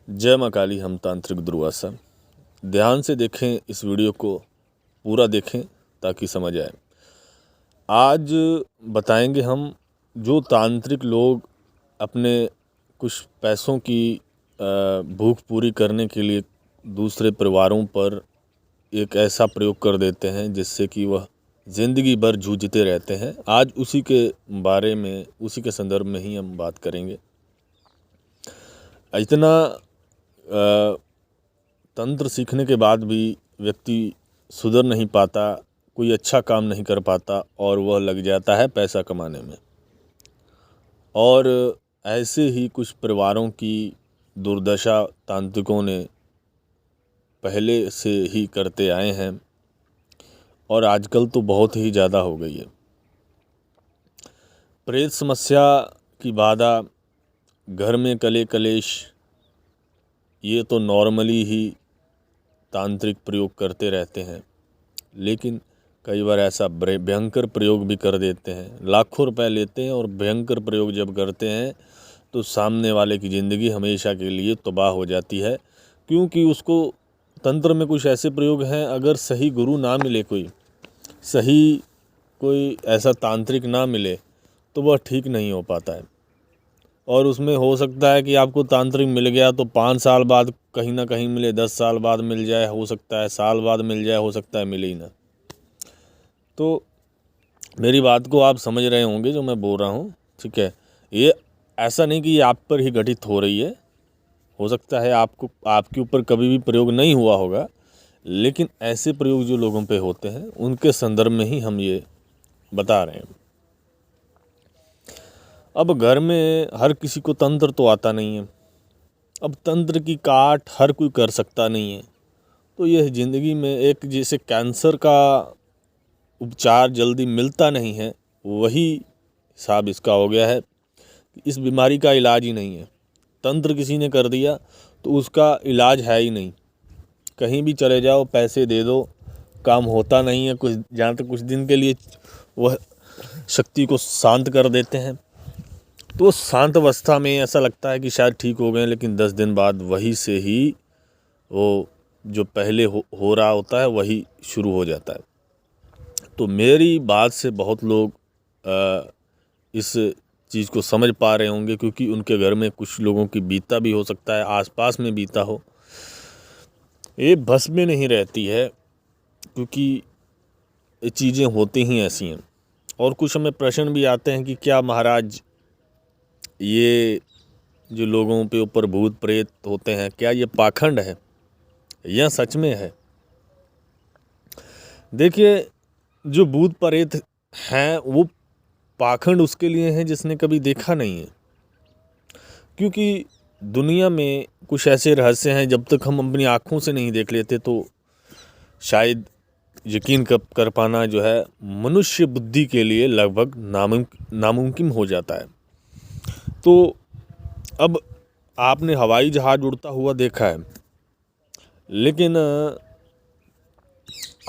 जय माँ काली। हम तांत्रिक दुर्वासा। ध्यान से देखें, इस वीडियो को पूरा देखें ताकि समझ आए। आज बताएंगे हम जो तांत्रिक लोग अपने कुछ पैसों की भूख पूरी करने के लिए दूसरे परिवारों पर एक ऐसा प्रयोग कर देते हैं जिससे कि वह ज़िंदगी भर जूझते रहते हैं। आज उसी के बारे में, उसी के संदर्भ में ही हम बात करेंगे। इतना तंत्र सीखने के बाद भी व्यक्ति सुधर नहीं पाता, कोई अच्छा काम नहीं कर पाता और वह लग जाता है पैसा कमाने में। और ऐसे ही कुछ परिवारों की दुर्दशा तांत्रिकों ने पहले से ही करते आए हैं और आजकल तो बहुत ही ज़्यादा हो गई है। प्रेत समस्या की बाधा, घर में कले कलेश, ये तो नॉर्मली ही तांत्रिक प्रयोग करते रहते हैं, लेकिन कई बार ऐसा भयंकर प्रयोग भी कर देते हैं। लाखों रुपए लेते हैं और भयंकर प्रयोग जब करते हैं तो सामने वाले की ज़िंदगी हमेशा के लिए तबाह हो जाती है, क्योंकि उसको तंत्र में कुछ ऐसे प्रयोग हैं, अगर सही गुरु ना मिले, कोई ऐसा तांत्रिक ना मिले तो वह ठीक नहीं हो पाता है। और उसमें हो सकता है कि आपको तांत्रिक मिल गया तो 5 साल बाद कहीं ना कहीं मिले, 10 साल बाद मिल जाए, हो सकता है साल बाद मिल जाए, हो सकता है मिले ही ना। तो मेरी बात को आप समझ रहे होंगे जो मैं बोल रहा हूँ, ठीक है। ये ऐसा नहीं कि ये आप पर ही घटित हो रही है, हो सकता है आपके ऊपर कभी भी प्रयोग नहीं हुआ होगा, लेकिन ऐसे प्रयोग जो लोगों पे होते हैं उनके संदर्भ में ही हम ये बता रहे हैं। अब घर में हर किसी को तंत्र तो आता नहीं है। अब तंत्र की काट हर कोई कर सकता नहीं है। तो यह ज़िंदगी में एक जैसे कैंसर का उपचार जल्दी मिलता नहीं है, वही हिसाब इसका हो गया है। इस बीमारी का इलाज ही नहीं है। तंत्र किसी ने कर दिया तो उसका इलाज है ही नहीं। कहीं भी चले जाओ, पैसे दे दो, काम होता नहीं है। कुछ जहाँ तक कुछ दिन के लिए वह शक्ति को शांत कर देते हैं, तो शांत अवस्था में ऐसा लगता है कि शायद ठीक हो गए, लेकिन 10 दिन बाद वही से ही वो जो पहले हो रहा होता है वही शुरू हो जाता है। तो मेरी बात से बहुत लोग इस चीज़ को समझ पा रहे होंगे, क्योंकि उनके घर में कुछ लोगों की बीता भी हो सकता है, आसपास में बीता हो। ये बस में नहीं रहती है, क्योंकि ये चीज़ें होती ही ऐसी हैं। और कुछ हमें प्रश्न भी आते हैं कि क्या महाराज ये जो लोगों पे ऊपर भूत प्रेत होते हैं, क्या ये पाखंड है या सच में है? देखिए, जो भूत प्रेत हैं वो पाखंड उसके लिए हैं जिसने कभी देखा नहीं है, क्योंकि दुनिया में कुछ ऐसे रहस्य हैं जब तक हम अपनी आँखों से नहीं देख लेते तो शायद यकीन कर पाना जो है मनुष्य बुद्धि के लिए लगभग नामुमकिन हो जाता है। तो अब आपने हवाई जहाज़ उड़ता हुआ देखा है, लेकिन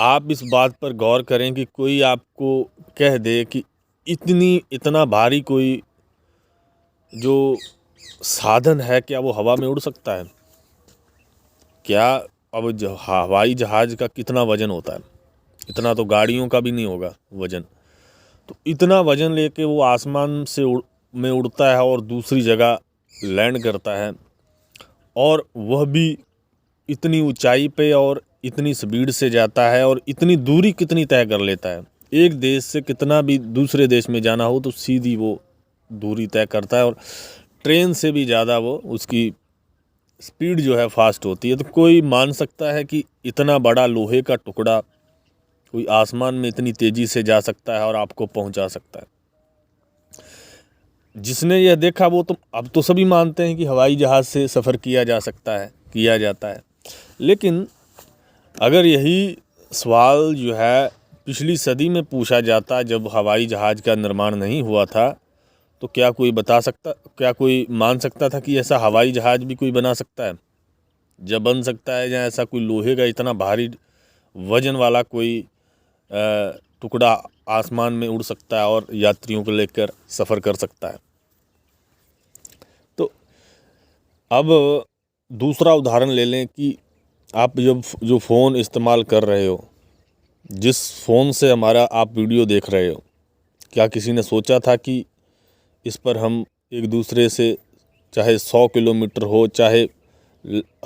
आप इस बात पर गौर करें कि कोई आपको कह दे कि इतना भारी कोई जो साधन है, क्या वो हवा में उड़ सकता है? क्या अब हवाई जहाज़ का कितना वज़न होता है? इतना तो गाड़ियों का भी नहीं होगा वज़न। तो इतना वज़न लेके वो आसमान में उड़ता है और दूसरी जगह लैंड करता है, और वह भी इतनी ऊंचाई पे और इतनी स्पीड से जाता है, और इतनी दूरी कितनी तय कर लेता है। एक देश से कितना भी दूसरे देश में जाना हो तो सीधी वो दूरी तय करता है, और ट्रेन से भी ज़्यादा वो उसकी स्पीड जो है फास्ट होती है। तो कोई मान सकता है कि इतना बड़ा लोहे का टुकड़ा कोई आसमान में इतनी तेज़ी से जा सकता है और आपको पहुंचा सकता है? जिसने यह देखा वो तो अब तो सभी मानते हैं कि हवाई जहाज़ से सफ़र किया जाता है। लेकिन अगर यही सवाल जो है पिछली सदी में पूछा जाता, जब हवाई जहाज़ का निर्माण नहीं हुआ था, तो क्या कोई मान सकता था कि ऐसा हवाई जहाज़ भी कोई बना सकता है? जब बन सकता है, जहाँ ऐसा कोई लोहे का इतना भारी वजन वाला कोई टुकड़ा आसमान में उड़ सकता है और यात्रियों को लेकर सफ़र कर सकता है। तो अब दूसरा उदाहरण ले लें कि आप जब जो फ़ोन इस्तेमाल कर रहे हो, जिस फ़ोन से हमारा आप वीडियो देख रहे हो, क्या किसी ने सोचा था कि इस पर हम एक दूसरे से चाहे 100 किलोमीटर हो, चाहे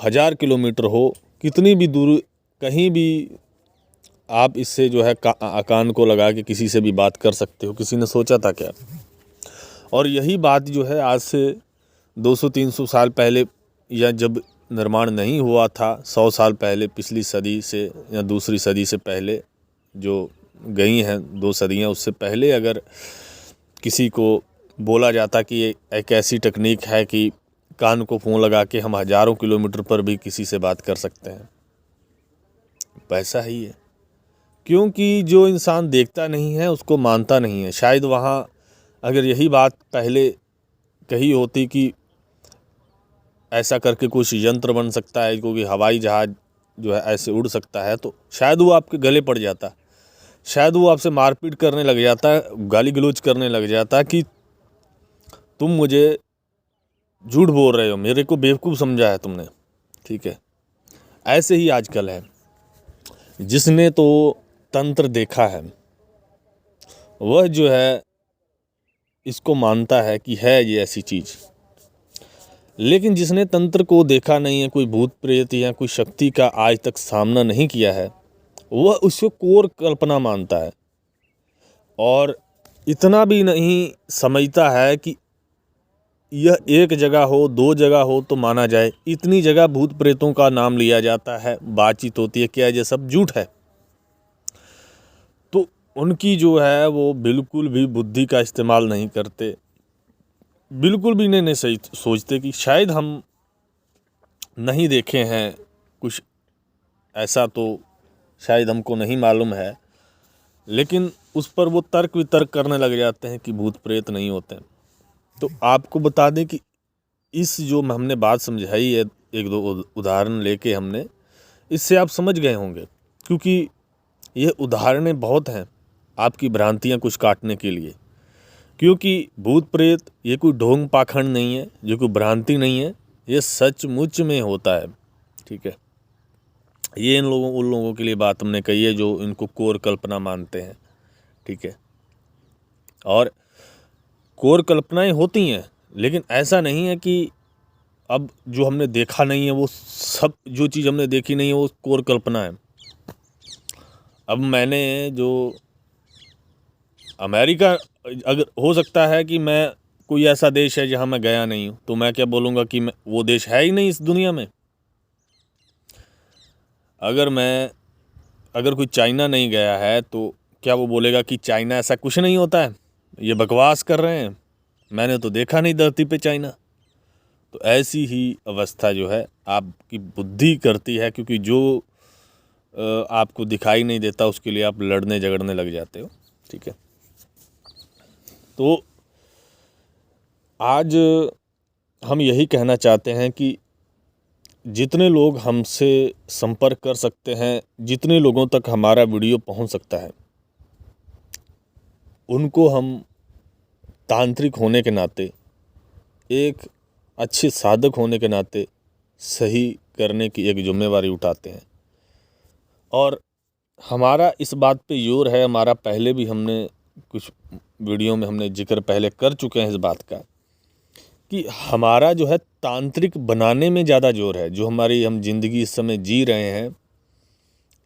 1000 किलोमीटर हो, कितनी भी दूर कहीं भी आप इससे जो है कान को लगा के किसी से भी बात कर सकते हो। किसी ने सोचा था क्या? और यही बात जो है आज से 200-300 साल पहले, या जब निर्माण नहीं हुआ था 100 साल पहले, पिछली सदी से या दूसरी सदी से पहले जो गई हैं 2 सदियाँ, उससे पहले अगर किसी को बोला जाता कि ये एक ऐसी टेक्निक है कि कान को फ़ोन लगा के हम हज़ारों किलोमीटर पर भी किसी से बात कर सकते हैं, पैसा ही है। क्योंकि जो इंसान देखता नहीं है उसको मानता नहीं है। शायद वहाँ अगर यही बात पहले कही होती कि ऐसा करके कुछ यंत्र बन सकता है, क्योंकि हवाई जहाज़ जो है ऐसे उड़ सकता है, तो शायद वो आपके गले पड़ जाता, शायद वो आपसे मारपीट करने लग जाता, गाली गलौज करने लग जाता कि तुम मुझे झूठ बोल रहे हो, मेरे को बेवकूफ़ समझा है तुमने। ठीक है, ऐसे ही आजकल है। जिसने तो तंत्र देखा है वह जो है इसको मानता है कि है ये ऐसी चीज़, लेकिन जिसने तंत्र को देखा नहीं है, कोई भूत प्रेत या कोई शक्ति का आज तक सामना नहीं किया है, वह उसको कोर कल्पना मानता है और इतना भी नहीं समझता है कि यह एक जगह हो, 2 जगह हो तो माना जाए। इतनी जगह भूत प्रेतों का नाम लिया जाता है, बातचीत होती है, क्या ये सब झूठ है? तो उनकी जो है वो बिल्कुल भी बुद्धि का इस्तेमाल नहीं करते, बिल्कुल भी नहीं सही सोचते कि शायद हम नहीं देखे हैं कुछ ऐसा, तो शायद हमको नहीं मालूम है, लेकिन उस पर वो तर्क वितर्क करने लग जाते हैं कि भूत प्रेत नहीं होते। तो आपको बता दें कि इस जो हमने बात समझाई है, 1-2 उदाहरण लेके हमने, इससे आप समझ गए होंगे, क्योंकि ये उदाहरणें बहुत हैं आपकी भ्रांतियाँ कुछ काटने के लिए। क्योंकि भूत प्रेत ये कोई ढोंग पाखंड नहीं है, जो कोई भ्रांति नहीं है, ये सचमुच में होता है। ठीक है, ये उन लोगों के लिए बात हमने कही है जो इनको कोर कल्पना मानते हैं। ठीक है, और कोर कल्पनाएं होती हैं, लेकिन ऐसा नहीं है कि अब जो हमने देखा नहीं है वो सब, जो चीज़ हमने देखी नहीं है वो कोर कल्पना है। अब मैंने जो अमेरिका, अगर हो सकता है कि मैं कोई ऐसा देश है जहाँ मैं गया नहीं हूँ, तो मैं क्या बोलूँगा कि मैं वो देश है ही नहीं इस दुनिया में। अगर कोई चाइना नहीं गया है तो क्या वो बोलेगा कि चाइना ऐसा कुछ नहीं होता है, ये बकवास कर रहे हैं, मैंने तो देखा नहीं धरती पे चाइना। तो ऐसी ही अवस्था जो है आपकी बुद्धि करती है, क्योंकि जो आपको दिखाई नहीं देता उसके लिए आप लड़ने झगड़ने लग जाते हो। ठीक है, तो आज हम यही कहना चाहते हैं कि जितने लोग हमसे संपर्क कर सकते हैं, जितने लोगों तक हमारा वीडियो पहुंच सकता है, उनको हम तांत्रिक होने के नाते, एक अच्छे साधक होने के नाते सही करने की एक जिम्मेवारी उठाते हैं। और हमारा इस बात पे जोर है, हमारा पहले भी हमने कुछ वीडियो में हमने जिक्र पहले कर चुके हैं इस बात का, कि हमारा जो है तांत्रिक बनाने में ज़्यादा जोर है। जो हमारी हम ज़िंदगी इस समय जी रहे हैं,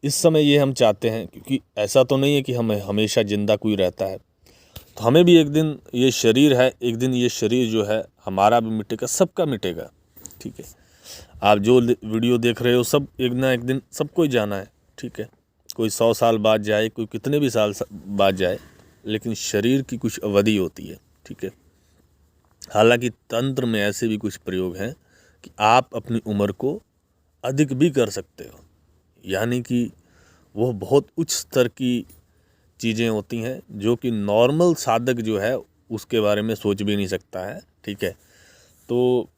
इस समय ये हम चाहते हैं, क्योंकि ऐसा तो नहीं है कि हमें हमेशा जिंदा कोई रहता है, तो हमें भी एक दिन ये शरीर है, एक दिन ये शरीर जो है हमारा भी मिटेगा, सबका मिटेगा। ठीक है, आप जो वीडियो देख रहे हो सब एक ना एक दिन सबको ही जाना है। ठीक है, कोई 100 साल बाद जाए, कोई कितने भी साल बाद जाए, लेकिन शरीर की कुछ अवधि होती है। ठीक है, हालांकि तंत्र में ऐसे भी कुछ प्रयोग हैं कि आप अपनी उम्र को अधिक भी कर सकते हो, यानी कि वह बहुत उच्च स्तर की चीज़ें होती हैं जो कि नॉर्मल साधक जो है उसके बारे में सोच भी नहीं सकता है। ठीक है, तो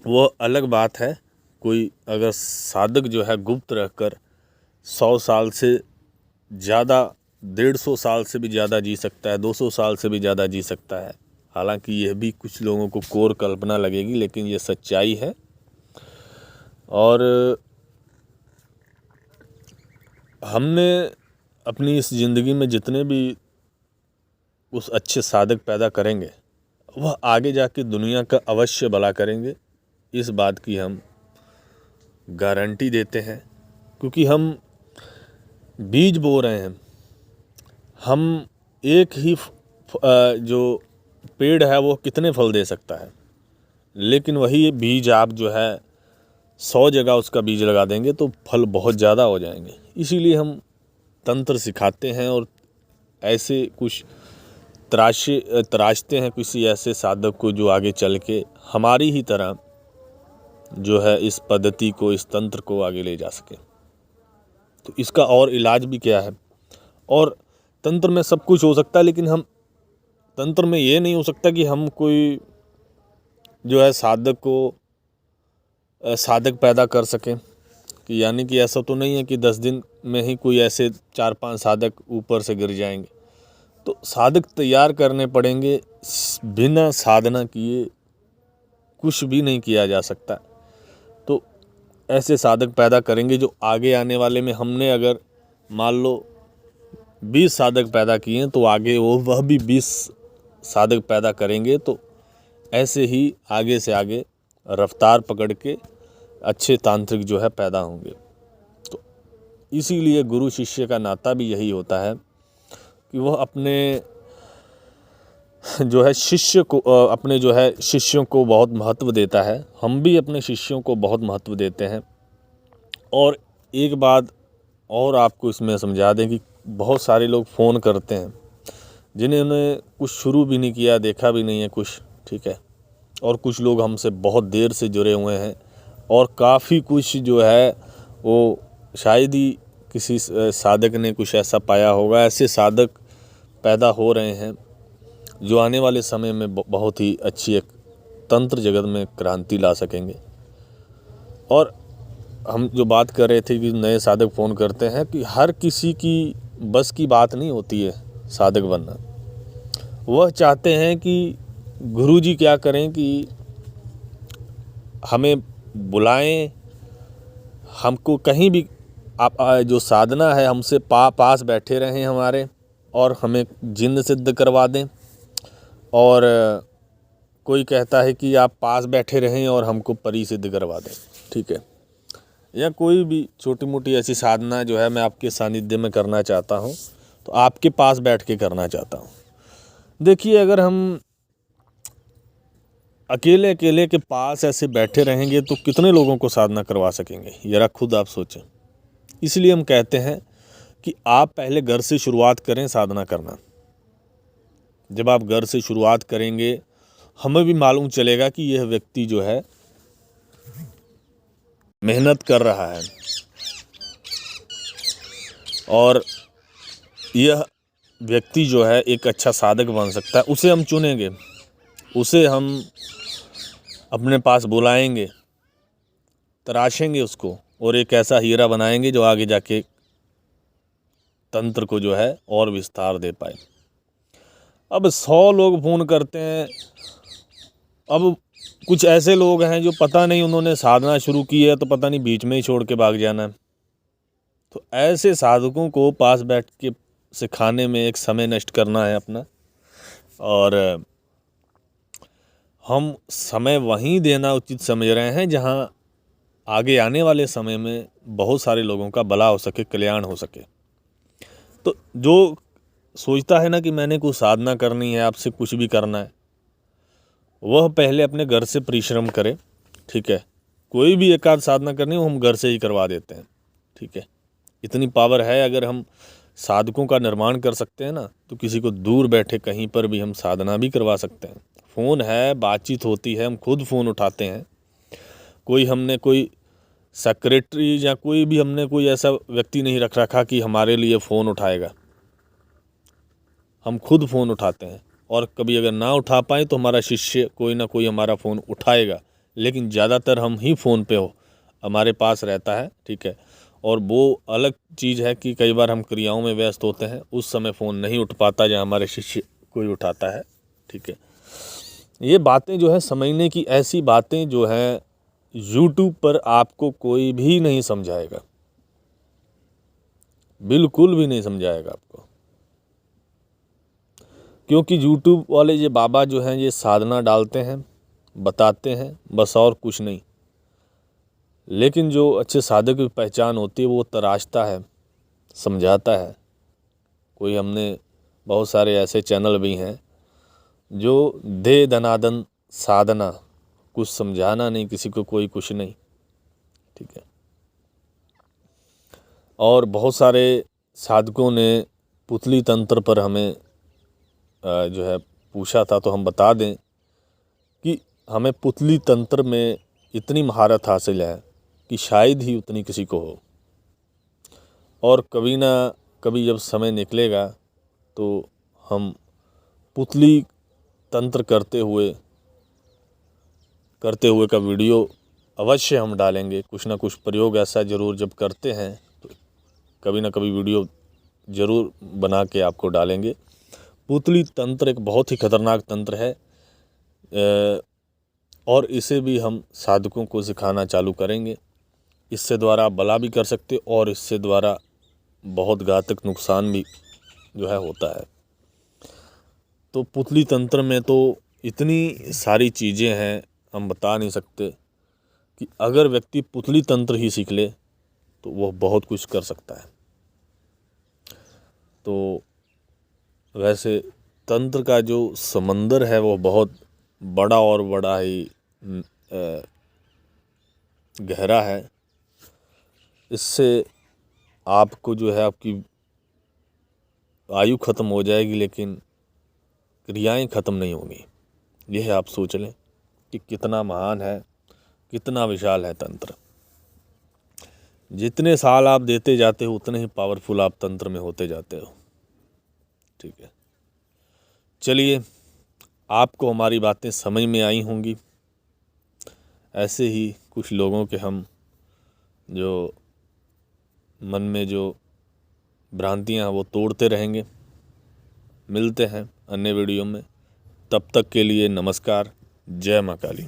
वो अलग बात है। कोई अगर साधक जो है गुप्त रहकर 100 साल से ज़्यादा, 150 साल से भी ज़्यादा जी सकता है, 200 साल से भी ज़्यादा जी सकता है। हालांकि यह भी कुछ लोगों को कोर कल्पना लगेगी, लेकिन ये सच्चाई है। और हमने अपनी इस ज़िंदगी में जितने भी उस अच्छे साधक पैदा करेंगे वह आगे जाके दुनिया का अवश्य भला करेंगे, इस बात की हम गारंटी देते हैं। क्योंकि हम बीज बो रहे हैं, हम एक ही जो पेड़ है वो कितने फल दे सकता है, लेकिन वही बीज आप जो है 100 जगह उसका बीज लगा देंगे तो फल बहुत ज़्यादा हो जाएंगे। इसीलिए हम तंत्र सिखाते हैं और ऐसे कुछ तराशते हैं किसी ऐसे साधक को जो आगे चल के हमारी ही तरह जो है इस पद्धति को, इस तंत्र को आगे ले जा सके। तो इसका और इलाज भी क्या है? और तंत्र में सब कुछ हो सकता है, लेकिन हम तंत्र में ये नहीं हो सकता कि हम कोई जो है साधक पैदा कर सकें। कि यानी कि ऐसा तो नहीं है कि 10 दिन में ही कोई ऐसे 4-5 साधक ऊपर से गिर जाएंगे। तो साधक तैयार करने पड़ेंगे, बिना साधना किए कुछ भी नहीं किया जा सकता। तो ऐसे साधक पैदा करेंगे जो आगे आने वाले में हमने अगर मान लो 20 साधक पैदा किए तो आगे वह भी 20 साधक पैदा करेंगे। तो ऐसे ही आगे से आगे रफ्तार पकड़ के अच्छे तांत्रिक जो है पैदा होंगे। तो इसीलिए गुरु शिष्य का नाता भी यही होता है कि वह अपने जो है शिष्यों को बहुत महत्व देता है। हम भी अपने शिष्यों को बहुत महत्व देते हैं। और एक बात और आपको इसमें समझा दें कि बहुत सारे लोग फ़ोन करते हैं जिन्होंने कुछ शुरू भी नहीं किया, देखा भी नहीं है कुछ, ठीक है। और कुछ लोग हमसे बहुत देर से जुड़े हुए हैं और काफ़ी कुछ जो है वो शायद ही किसी साधक ने कुछ ऐसा पाया होगा। ऐसे साधक पैदा हो रहे हैं जो आने वाले समय में बहुत ही अच्छी एक तंत्र जगत में क्रांति ला सकेंगे। और हम जो बात कर रहे थे कि नए साधक फ़ोन करते हैं, कि हर किसी की बस की बात नहीं होती है साधक बनना। वह चाहते हैं कि गुरुजी क्या करें कि हमें बुलाएं, हमको कहीं भी आप जो साधना है हमसे पास बैठे रहें हमारे, और हमें जिन्न सिद्ध करवा दें। और कोई कहता है कि आप पास बैठे रहें और हमको परी सिद्ध करवा दें, ठीक है। या कोई भी छोटी मोटी ऐसी साधना जो है मैं आपके सानिध्य में करना चाहता हूँ, तो आपके पास बैठ के करना चाहता हूँ। देखिए, अगर हम अकेले के पास ऐसे बैठे रहेंगे तो कितने लोगों को साधना करवा सकेंगे, जरा खुद आप सोचें। इसलिए हम कहते हैं कि आप पहले घर से शुरुआत करें साधना करना। जब आप घर से शुरुआत करेंगे, हमें भी मालूम चलेगा कि यह व्यक्ति जो है मेहनत कर रहा है और यह व्यक्ति जो है एक अच्छा साधक बन सकता है। उसे हम चुनेंगे, उसे हम अपने पास बुलाएंगे, तराशेंगे उसको और एक ऐसा हीरा बनाएंगे जो आगे जाके तंत्र को जो है और विस्तार दे पाए। अब 100 लोग फ़ोन करते हैं। अब कुछ ऐसे लोग हैं जो पता नहीं उन्होंने साधना शुरू की है तो पता नहीं बीच में ही छोड़ के भाग जाना है। तो ऐसे साधकों को पास बैठ के सिखाने में एक समय नष्ट करना है अपना, और हम समय वहीं देना उचित समझ रहे हैं जहां आगे आने वाले समय में बहुत सारे लोगों का भला हो सके, कल्याण हो सके। तो जो सोचता है ना कि मैंने कुछ साधना करनी है, आपसे कुछ भी करना है, वह पहले अपने घर से परिश्रम करे, ठीक है। कोई भी एक आध साधना करनी हो हम घर से ही करवा देते हैं, ठीक है। इतनी पावर है, अगर हम साधकों का निर्माण कर सकते हैं ना, तो किसी को दूर बैठे कहीं पर भी हम साधना भी करवा सकते हैं। फ़ोन है, बातचीत होती है, हम खुद फ़ोन उठाते हैं। हमने कोई सेक्रेटरी या हमने कोई ऐसा व्यक्ति नहीं रखा कि हमारे लिए फ़ोन उठाएगा। हम खुद फ़ोन उठाते हैं, और कभी अगर ना उठा पाए तो हमारा शिष्य कोई ना कोई हमारा फ़ोन उठाएगा, लेकिन ज़्यादातर हम ही फ़ोन पे हमारे पास रहता है, ठीक है। और वो अलग चीज़ है कि कई बार हम क्रियाओं में व्यस्त होते हैं, उस समय फ़ोन नहीं उठ पाता जहाँ हमारे शिष्य कोई उठाता है, ठीक है। ये बातें जो है समझने की, ऐसी बातें जो हैं यूट्यूब पर आपको कोई भी नहीं समझाएगा, बिल्कुल भी नहीं समझाएगा आपको, क्योंकि यूट्यूब वाले ये बाबा जो हैं ये साधना डालते हैं, बताते हैं, बस और कुछ नहीं। लेकिन जो अच्छे साधक की पहचान होती है वो तराशता है, समझाता है। कोई हमने बहुत सारे ऐसे चैनल भी हैं जो दे दनादन साधना, कुछ समझाना नहीं किसी को, कोई कुछ नहीं, ठीक है। और बहुत सारे साधकों ने पुतली तंत्र पर हमें जो है पूछा था, तो हम बता दें कि हमें पुतली तंत्र में इतनी महारत हासिल है कि शायद ही उतनी किसी को हो। और कभी ना कभी जब समय निकलेगा तो हम पुतली तंत्र करते हुए का वीडियो अवश्य हम डालेंगे। कुछ ना कुछ प्रयोग ऐसा ज़रूर जब करते हैं तो कभी ना कभी वीडियो ज़रूर बना के आपको डालेंगे। पुतली तंत्र एक बहुत ही खतरनाक तंत्र है और इसे भी हम साधकों को सिखाना चालू करेंगे। इससे द्वारा आप बला भी कर सकते और इससे द्वारा बहुत घातक नुकसान भी जो है होता है। तो पुतली तंत्र में तो इतनी सारी चीज़ें हैं, हम बता नहीं सकते कि अगर व्यक्ति पुतली तंत्र ही सीख ले तो वह बहुत कुछ कर सकता है। तो वैसे तंत्र का जो समंदर है वो बहुत बड़ा और बड़ा ही गहरा है। इससे आपको जो है आपकी आयु ख़त्म हो जाएगी लेकिन क्रियाएं ख़त्म नहीं होंगी। यह आप सोच लें कि कितना महान है, कितना विशाल है तंत्र। जितने साल आप देते जाते हो उतने ही पावरफुल आप तंत्र में होते जाते हो, ठीक है। चलिए, आपको हमारी बातें समझ में आई होंगी। ऐसे ही कुछ लोगों के हम जो मन में जो भ्रांतियां हैं वो तोड़ते रहेंगे। मिलते हैं अन्य वीडियो में, तब तक के लिए नमस्कार। जय मां काली।